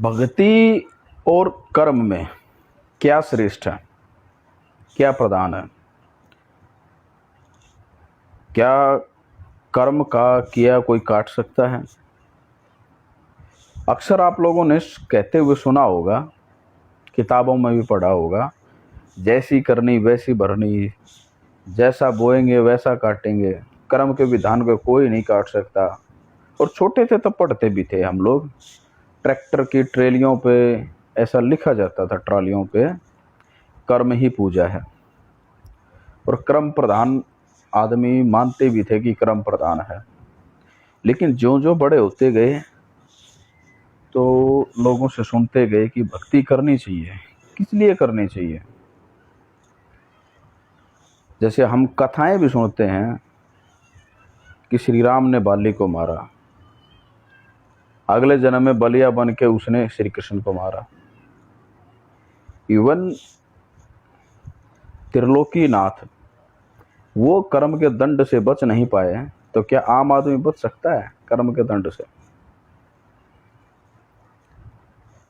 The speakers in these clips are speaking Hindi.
भक्ति और कर्म में क्या श्रेष्ठ है, क्या प्रधान है? क्या कर्म का किया कोई काट सकता है? अक्सर आप लोगों ने कहते हुए सुना होगा, किताबों में भी पढ़ा होगा, जैसी करनी वैसी भरनी, जैसा बोएंगे वैसा काटेंगे, कर्म के विधान को कोई नहीं काट सकता। और छोटे थे तब पढ़ते भी थे हम लोग, ट्रैक्टर की ट्रेलियों पे ऐसा लिखा जाता था, ट्रालियों पे, कर्म ही पूजा है। और कर्म प्रधान आदमी मानते भी थे कि कर्म प्रधान है। लेकिन जो जो बड़े होते गए तो लोगों से सुनते गए कि भक्ति करनी चाहिए। किस लिए करनी चाहिए? जैसे हम कथाएं भी सुनते हैं कि श्री राम ने बाली को मारा, अगले जन्म में बलिया बन के उसने श्री कृष्ण को मारा। इवन त्रिलोकीनाथ वो कर्म के दंड से बच नहीं पाए, तो क्या आम आदमी बच सकता है कर्म के दंड से?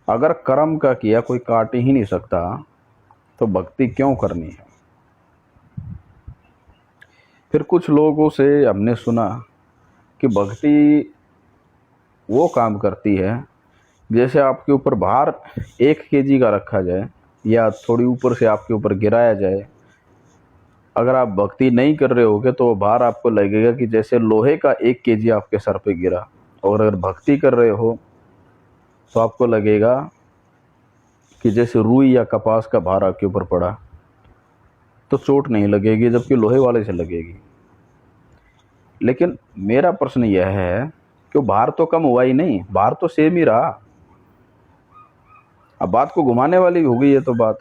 अगर कर्म का किया कोई काट ही नहीं सकता तो भक्ति क्यों करनी है? फिर कुछ लोगों से हमने सुना कि भक्ति वो काम करती है जैसे आपके ऊपर भार 1 kg का रखा जाए या थोड़ी ऊपर से आपके ऊपर गिराया जाए। अगर आप भक्ति नहीं कर रहे होगे तो वो भार आपको लगेगा कि जैसे लोहे का 1 kg आपके सर पे गिरा। और अगर भक्ति कर रहे हो तो आपको लगेगा कि जैसे रुई या कपास का भार आपके ऊपर पड़ा, तो चोट नहीं लगेगी, जबकि लोहे वाले से लगेगी। लेकिन मेरा प्रश्न यह है कि भार तो कम हुआ ही नहीं, भार तो सेम ही रहा। अब बात को घुमाने वाली हो गई है। तो बात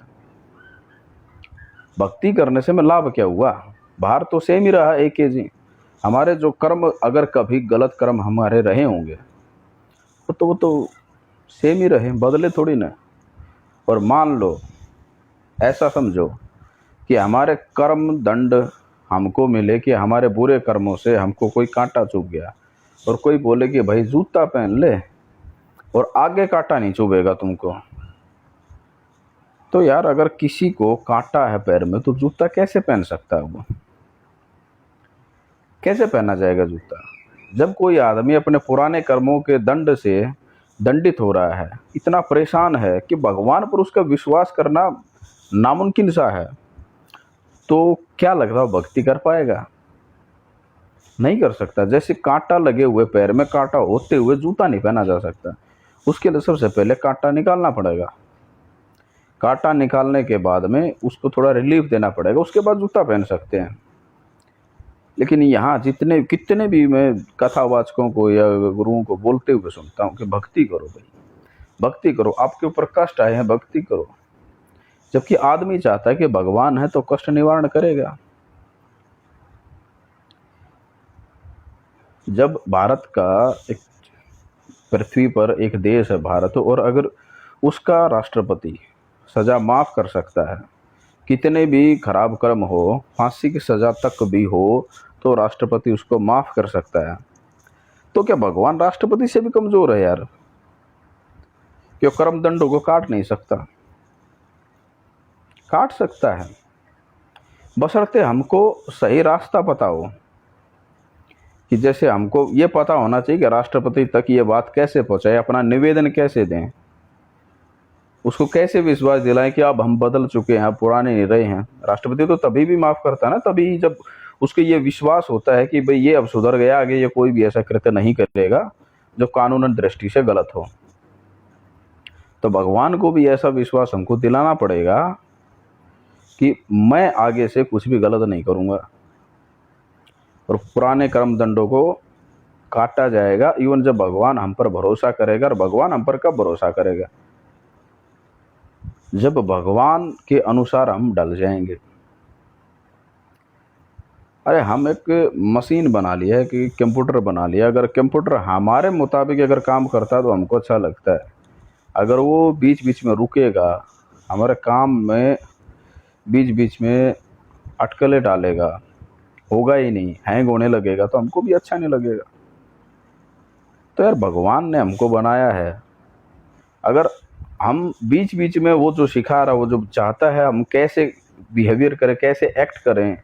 भक्ति करने से में लाभ क्या हुआ? भार तो सेम ही रहा 1 kg। हमारे जो कर्म, अगर कभी गलत कर्म हमारे रहे होंगे तो वो तो सेम ही रहे, बदले थोड़ी ना। और मान लो, ऐसा समझो कि हमारे कर्म दंड हमको मिले कि हमारे बुरे कर्मों से हमको कोई कांटा चुभ गया, और कोई बोले कि भाई जूता पहन ले और आगे कांटा नहीं चुभेगा तुमको। तो यार, अगर किसी को कांटा है पैर में तो जूता कैसे पहन सकता है? वो कैसे पहना जाएगा जूता? जब कोई आदमी अपने पुराने कर्मों के दंड से दंडित हो रहा है, इतना परेशान है कि भगवान पर उसका विश्वास करना नामुमकिन सा है, तो क्या लगता है भक्ति कर पाएगा? नहीं कर सकता। जैसे कांटा लगे हुए पैर में, कांटा होते हुए जूता नहीं पहना जा सकता। उसके लिए सबसे पहले कांटा निकालना पड़ेगा। कांटा निकालने के बाद में उसको थोड़ा रिलीफ देना पड़ेगा, उसके बाद जूता पहन सकते हैं। लेकिन यहाँ कितने भी मैं कथावाचकों को या गुरुओं को बोलते हुए सुनता हूँ कि भक्ति करो भाई, भक्ति करो, आपके ऊपर कष्ट आए हैं भक्ति करो। जबकि आदमी चाहता है कि भगवान है तो कष्ट निवारण करेगा। जब भारत का एक, पृथ्वी पर एक देश है भारत, और अगर उसका राष्ट्रपति सजा माफ कर सकता है, कितने भी खराब कर्म हो, फांसी की सजा तक भी हो, तो राष्ट्रपति उसको माफ कर सकता है, तो क्या भगवान राष्ट्रपति से भी कमजोर है यार? क्यों कर्म दंडों को काट नहीं सकता? काट सकता है, बशर्ते हमको सही रास्ता पता हो। कि जैसे हमको ये पता होना चाहिए कि राष्ट्रपति तक ये बात कैसे पहुंचाए, अपना निवेदन कैसे दें, उसको कैसे विश्वास दिलाएं कि अब हम बदल चुके हैं, पुराने नहीं रहे हैं। राष्ट्रपति तो तभी भी माफ करता है ना, तभी जब उसको ये विश्वास होता है कि भाई ये अब सुधर गया, आगे ये कोई भी ऐसा कृत्य नहीं करेगा जो कानूनन दृष्टि से गलत हो। तो भगवान को भी ऐसा विश्वास हमको दिलाना पड़ेगा कि मैं आगे से कुछ भी गलत नहीं करूँगा, और पुराने कर्म दंडों को काटा जाएगा। इवन जब भगवान हम पर भरोसा करेगा, और भगवान हम पर कब भरोसा करेगा? जब भगवान के अनुसार हम ढल जाएंगे। अरे हम एक मशीन बना लिया है कि कंप्यूटर बना लिया, अगर कंप्यूटर हमारे मुताबिक अगर काम करता है तो हमको अच्छा लगता है। अगर वो बीच बीच में रुकेगा, हमारे काम में बीच बीच में अटकलें डालेगा, होगा ही नहीं, हैंग होने लगेगा, तो हमको भी अच्छा नहीं लगेगा। तो यार भगवान ने हमको बनाया है, अगर हम बीच बीच में वो जो सिखा रहा, वो जो चाहता है हम कैसे बिहेवियर करें, कैसे एक्ट करें,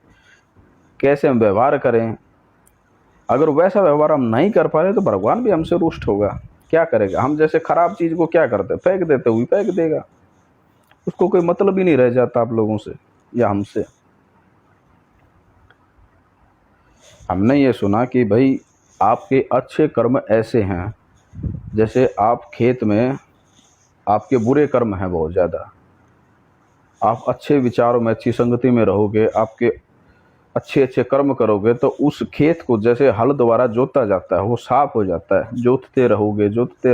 कैसे हम व्यवहार करें, अगर वैसा व्यवहार हम नहीं कर पा रहे तो भगवान भी हमसे रुष्ट होगा। क्या करेगा? हम जैसे खराब चीज़ को क्या करते हैं, फेंक देते, हुई फेंक देगा, उसको कोई मतलब ही नहीं रह जाता आप लोगों से या हमसे। हमने ये सुना कि भाई आपके अच्छे कर्म ऐसे हैं, जैसे आप खेत में आपके बुरे कर्म हैं बहुत ज़्यादा, आप अच्छे विचारों में, अच्छी संगति में रहोगे, आपके अच्छे अच्छे कर्म करोगे तो उस खेत को जैसे हल द्वारा जोता जाता है वो साफ हो जाता है। जोतते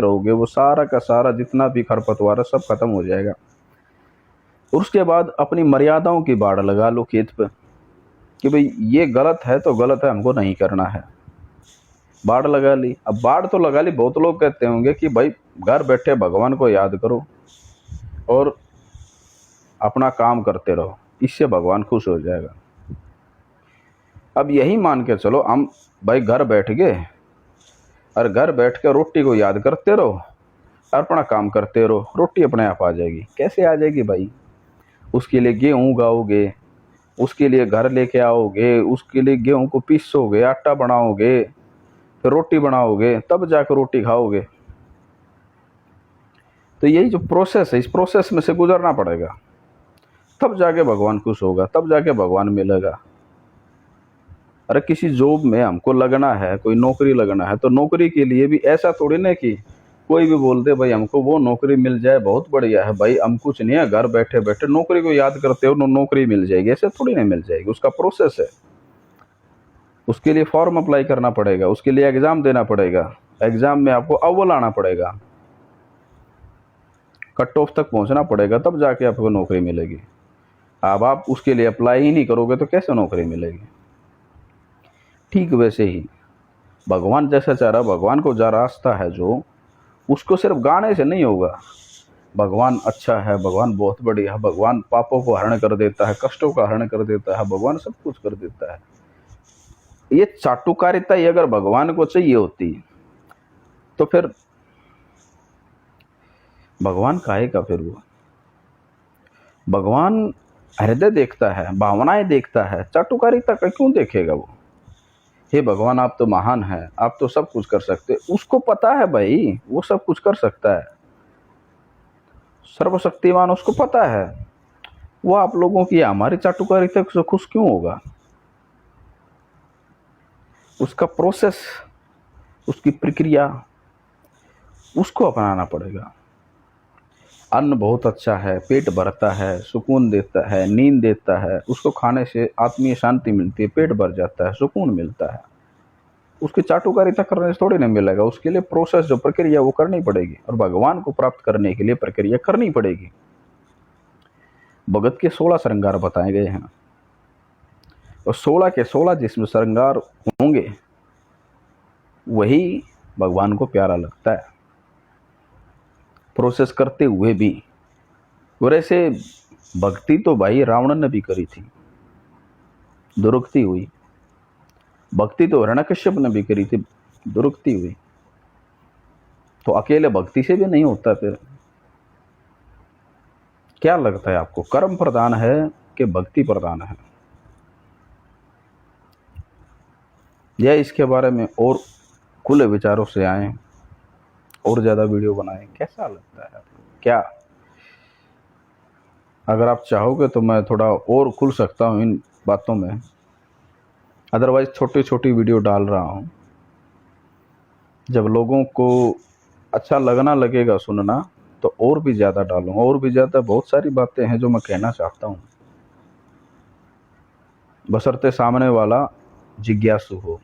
रहोगे वो सारा का सारा जितना भी खरपतवार है सब खत्म हो जाएगा। और उसके बाद अपनी मर्यादाओं की बाड़ लगा लो खेत पे कि भाई ये गलत है तो गलत है, हमको नहीं करना है। बाड़ लगा ली। अब बाड़ तो लगा ली, बहुत लोग कहते होंगे कि भाई घर बैठे भगवान को याद करो और अपना काम करते रहो, इससे भगवान खुश हो जाएगा। अब यही मान के चलो हम भाई घर बैठ गए और घर बैठ के रोटी को याद करते रहो और अपना काम करते रहो, रोटी अपने आप आ जाएगी। कैसे आ जाएगी भाई? उसके लिए गेहूँ उगाओगे, उसके लिए घर लेके आओगे, उसके लिए गेहूँ को पीसोगे, आटा बनाओगे, फिर रोटी बनाओगे, तब जाकर रोटी खाओगे। तो यही जो प्रोसेस है, इस प्रोसेस में से गुजरना पड़ेगा, तब जाके भगवान खुश होगा, तब जाके भगवान मिलेगा। अरे किसी जॉब में हमको लगना है, कोई नौकरी लगना है, तो नौकरी के लिए भी ऐसा थोड़ी ना कि कोई भी बोल दे भाई हमको वो नौकरी मिल जाए बहुत बढ़िया है, भाई हम कुछ नहीं है, घर बैठे बैठे नौकरी को याद करते हो नौकरी मिल जाएगी, ऐसे थोड़ी नहीं मिल जाएगी। उसका प्रोसेस है, उसके लिए फॉर्म अप्लाई करना पड़ेगा, उसके लिए एग्ज़ाम देना पड़ेगा, एग्ज़ाम में आपको अव्वल आना पड़ेगा, कट ऑफ तक पहुंचना पड़ेगा, तब जाके आपको नौकरी मिलेगी। अब आप उसके लिए अप्लाई ही नहीं करोगे तो कैसे नौकरी मिलेगी? ठीक वैसे ही भगवान जैसा चाह रहा, भगवान को जा रास्ता है जो, उसको सिर्फ गाने से नहीं होगा। भगवान अच्छा है, भगवान बहुत बढ़िया है, भगवान पापों को हरण कर देता है, कष्टों का हरण कर देता है, भगवान सब कुछ कर देता है। ये चाटुकारिता ही अगर भगवान को चाहिए होती तो फिर भगवान काहे का? फिर वो भगवान हृदय देखता है, भावनाएं देखता है, चाटुकारिता का क्यों देखेगा वो? हे भगवान आप तो महान हैं, आप तो सब कुछ कर सकते, उसको पता है भाई वो सब कुछ कर सकता है, सर्वशक्तिमान, उसको पता है। वो आप लोगों की हमारी चाटुकारिता से खुश क्यों होगा? उसका प्रोसेस, उसकी प्रक्रिया, उसको अपनाना पड़ेगा। अन्न बहुत अच्छा है, पेट भरता है, सुकून देता है, नींद देता है, उसको खाने से आत्मीय शांति मिलती है, पेट भर जाता है, सुकून मिलता है। उसकी चाटुकारिता करने से थोड़ी नहीं मिलेगा, उसके लिए प्रोसेस जो प्रक्रिया वो करनी पड़ेगी, और भगवान को प्राप्त करने के लिए प्रक्रिया करनी पड़ेगी। भगत के 16 श्रृंगार बताए गए हैं और 16 के 16 जिसमें श्रृंगार होंगे वही भगवान को प्यारा लगता है, प्रोसेस करते हुए भी। और ऐसे भक्ति तो भाई रावण ने भी करी थी, दुरुक्ति हुई। भक्ति तो हिरण्यकश्यप ने भी करी थी, दुरुक्ति हुई। तो अकेले भक्ति से भी नहीं होता। फिर क्या लगता है आपको, कर्म प्रधान है कि भक्ति प्रधान है? या इसके बारे में और खुले विचारों से आए और ज़्यादा वीडियो बनाएं, कैसा लगता है आपको? क्या अगर आप चाहोगे तो मैं थोड़ा और खुल सकता हूँ इन बातों में, अदरवाइज़ छोटी छोटी वीडियो डाल रहा हूँ। जब लोगों को अच्छा लगना लगेगा सुनना तो और भी ज़्यादा डालूँगा, और भी ज़्यादा। बहुत सारी बातें हैं जो मैं कहना चाहता हूँ, बशर्ते सामने वाला जिज्ञासु हो।